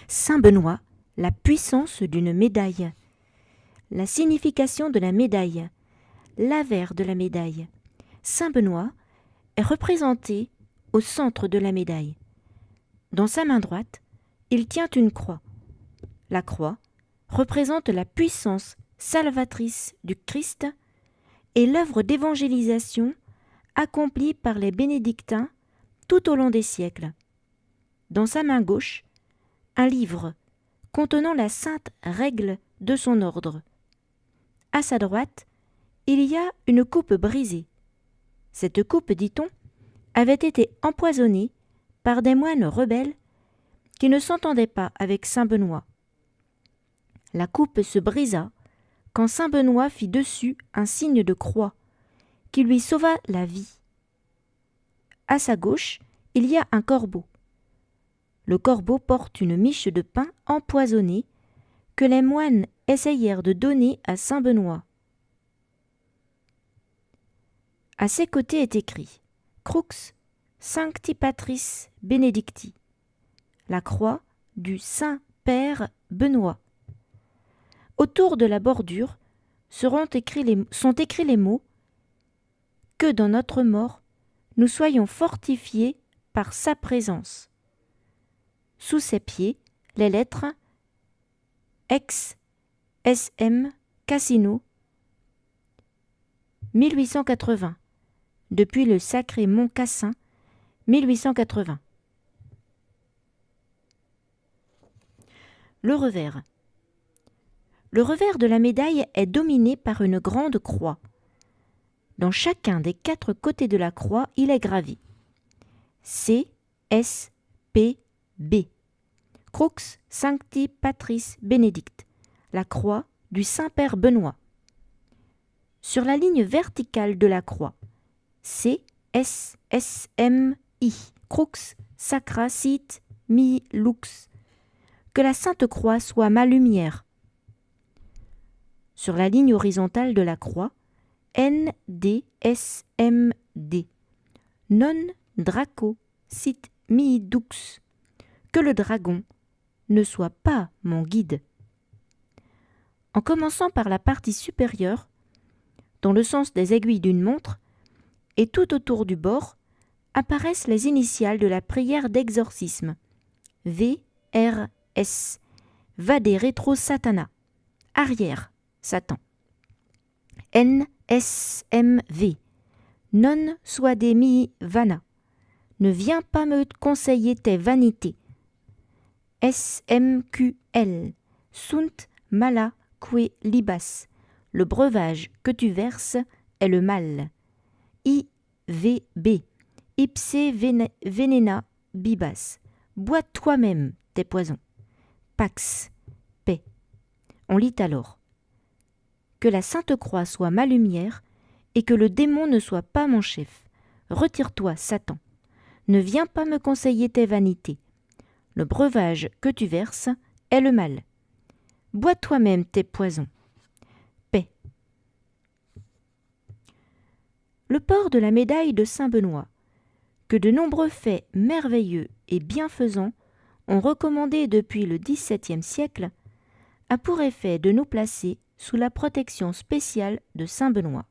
Saint Benoît, la puissance d'une médaille. La signification de la médaille. L'avers de la médaille. Saint Benoît est représenté au centre de la médaille. Dans sa main droite, il tient une croix. La croix représente la puissance salvatrice du Christ et l'œuvre d'évangélisation accomplie par les bénédictins tout au long des siècles. Dans sa main gauche, un livre contenant la sainte règle de son ordre. À sa droite, il y a une coupe brisée. Cette coupe, dit-on, avait été empoisonnée par des moines rebelles qui ne s'entendaient pas avec saint Benoît. La coupe se brisa quand saint Benoît fit dessus un signe de croix qui lui sauva la vie. À sa gauche, il y a un corbeau. Le corbeau porte une miche de pain empoisonnée que les moines essayèrent de donner à saint Benoît. À ses côtés est écrit « Crux Sancti Patris Benedicti », la croix du Saint-Père Benoît. Autour de la bordure sont écrits les mots « Que dans notre mort, nous soyons fortifiés par sa présence ». Sous ses pieds, les lettres Ex SM Cassino 1880 depuis le sacré Mont Cassin 1880. Le revers. Le revers de la médaille est dominé par une grande croix. Dans chacun des 4 côtés de la croix, il est gravé C, S, P, B. Crux Sancti Patris Benedict, la croix du Saint-Père Benoît. Sur la ligne verticale de la croix, C, S, S, M, I. Crux Sacra Sit Mi Lux. Que la Sainte Croix soit ma lumière. Sur la ligne horizontale de la croix, N, D, S, M, D. Non Draco Sit Mi Dux. Que le dragon ne soit pas mon guide. En commençant par la partie supérieure, dans le sens des aiguilles d'une montre, et tout autour du bord, apparaissent les initiales de la prière d'exorcisme. V, R, S. Vade retro satana. Arrière, Satan. N, S, M, V. Non suade mihi vana. Ne viens pas me conseiller tes vanités. S, M, Q, L. Sunt mala que libas. Le breuvage que tu verses est le mal. I, V, B. Ipse venena bibas. Bois toi-même tes poisons. Pax, paix. On lit alors. Que la Sainte Croix soit ma lumière et que le démon ne soit pas mon chef. Retire-toi, Satan. Ne viens pas me conseiller tes vanités. Le breuvage que tu verses est le mal. Bois toi-même tes poisons. Paix. Le port de la médaille de saint Benoît, que de nombreux faits merveilleux et bienfaisants ont recommandé depuis le XVIIe siècle, a pour effet de nous placer sous la protection spéciale de saint Benoît.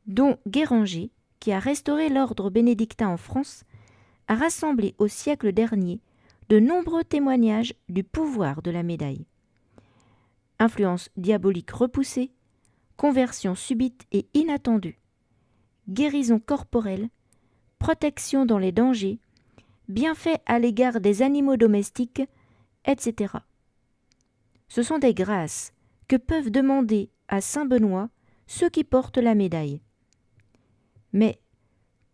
Dom Guéranger, qui a restauré l'ordre bénédictin en France, a rassemblé au siècle dernier de nombreux témoignages du pouvoir de la médaille. Influence diabolique repoussée, conversion subite et inattendue, guérison corporelle, protection dans les dangers, bienfaits à l'égard des animaux domestiques, etc. Ce sont des grâces que peuvent demander à saint Benoît ceux qui portent la médaille. Mais,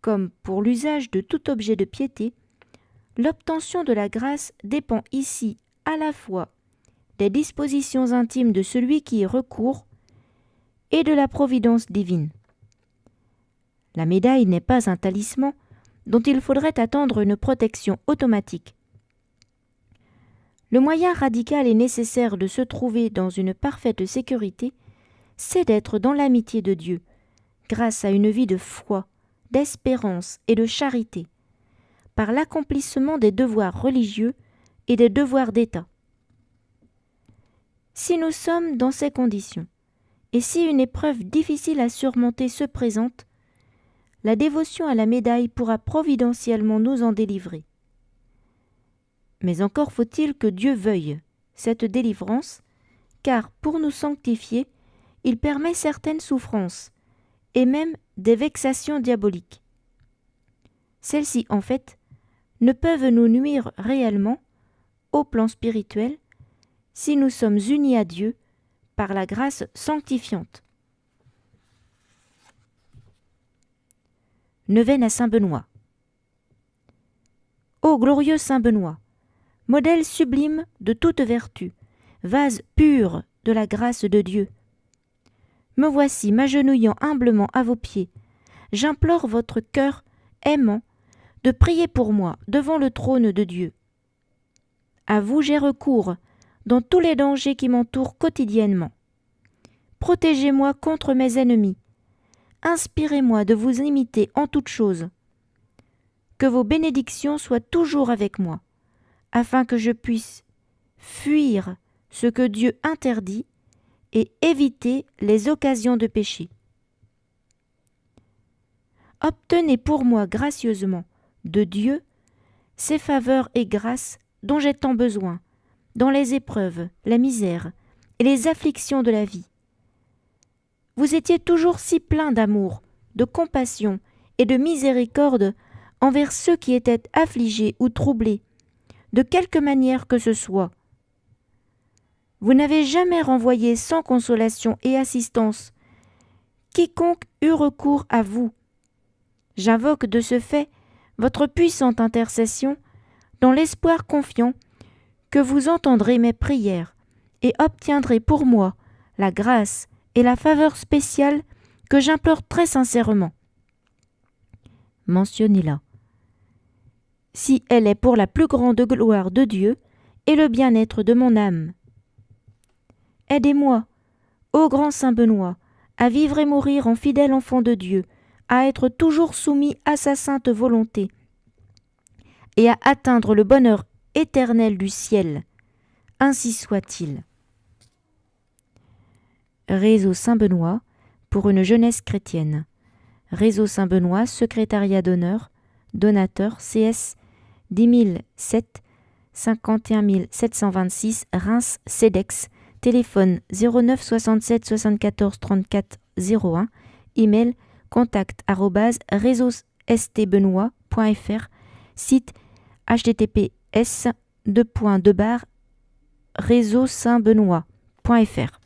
comme pour l'usage de tout objet de piété, l'obtention de la grâce dépend ici à la fois des dispositions intimes de celui qui y recourt et de la providence divine. La médaille n'est pas un talisman dont il faudrait attendre une protection automatique. Le moyen radical et nécessaire de se trouver dans une parfaite sécurité, c'est d'être dans l'amitié de Dieu, grâce à une vie de foi, d'espérance et de charité, par l'accomplissement des devoirs religieux et des devoirs d'État. Si nous sommes dans ces conditions, et si une épreuve difficile à surmonter se présente, la dévotion à la médaille pourra providentiellement nous en délivrer. Mais encore faut-il que Dieu veuille cette délivrance, car pour nous sanctifier, il permet certaines souffrances, et même des vexations diaboliques. Celles-ci, en fait, ne peuvent nous nuire réellement, au plan spirituel, si nous sommes unis à Dieu par la grâce sanctifiante. Neuvaine à Saint Benoît. Ô glorieux Saint Benoît, modèle sublime de toute vertu, vase pur de la grâce de Dieu, me voici m'agenouillant humblement à vos pieds. J'implore votre cœur aimant de prier pour moi devant le trône de Dieu. À vous j'ai recours dans tous les dangers qui m'entourent quotidiennement. Protégez-moi contre mes ennemis. Inspirez-moi de vous imiter en toutes choses. Que vos bénédictions soient toujours avec moi, afin que je puisse fuir ce que Dieu interdit et éviter les occasions de péché. Obtenez pour moi gracieusement de Dieu ces faveurs et grâces dont j'ai tant besoin, dans les épreuves, la misère et les afflictions de la vie. Vous étiez toujours si plein d'amour, de compassion et de miséricorde envers ceux qui étaient affligés ou troublés, de quelque manière que ce soit. Vous n'avez jamais renvoyé sans consolation et assistance quiconque eut recours à vous. J'invoque de ce fait votre puissante intercession dans l'espoir confiant que vous entendrez mes prières et obtiendrez pour moi la grâce et la faveur spéciale que j'implore très sincèrement. Mentionnez-la. Si elle est pour la plus grande gloire de Dieu et le bien-être de mon âme. Aidez-moi, ô grand Saint Benoît, à vivre et mourir en fidèle enfant de Dieu, à être toujours soumis à sa sainte volonté, et à atteindre le bonheur éternel du ciel. Ainsi soit-il. Réseau Saint-Benoît pour une jeunesse chrétienne. Réseau Saint-Benoît, secrétariat d'honneur, donateur CS 10007 51 726 Reims CEDEX, téléphone 09 67 74 34 01, email contact@réseau-stbenoît.fr, site https://réseau-saint-benoît.fr.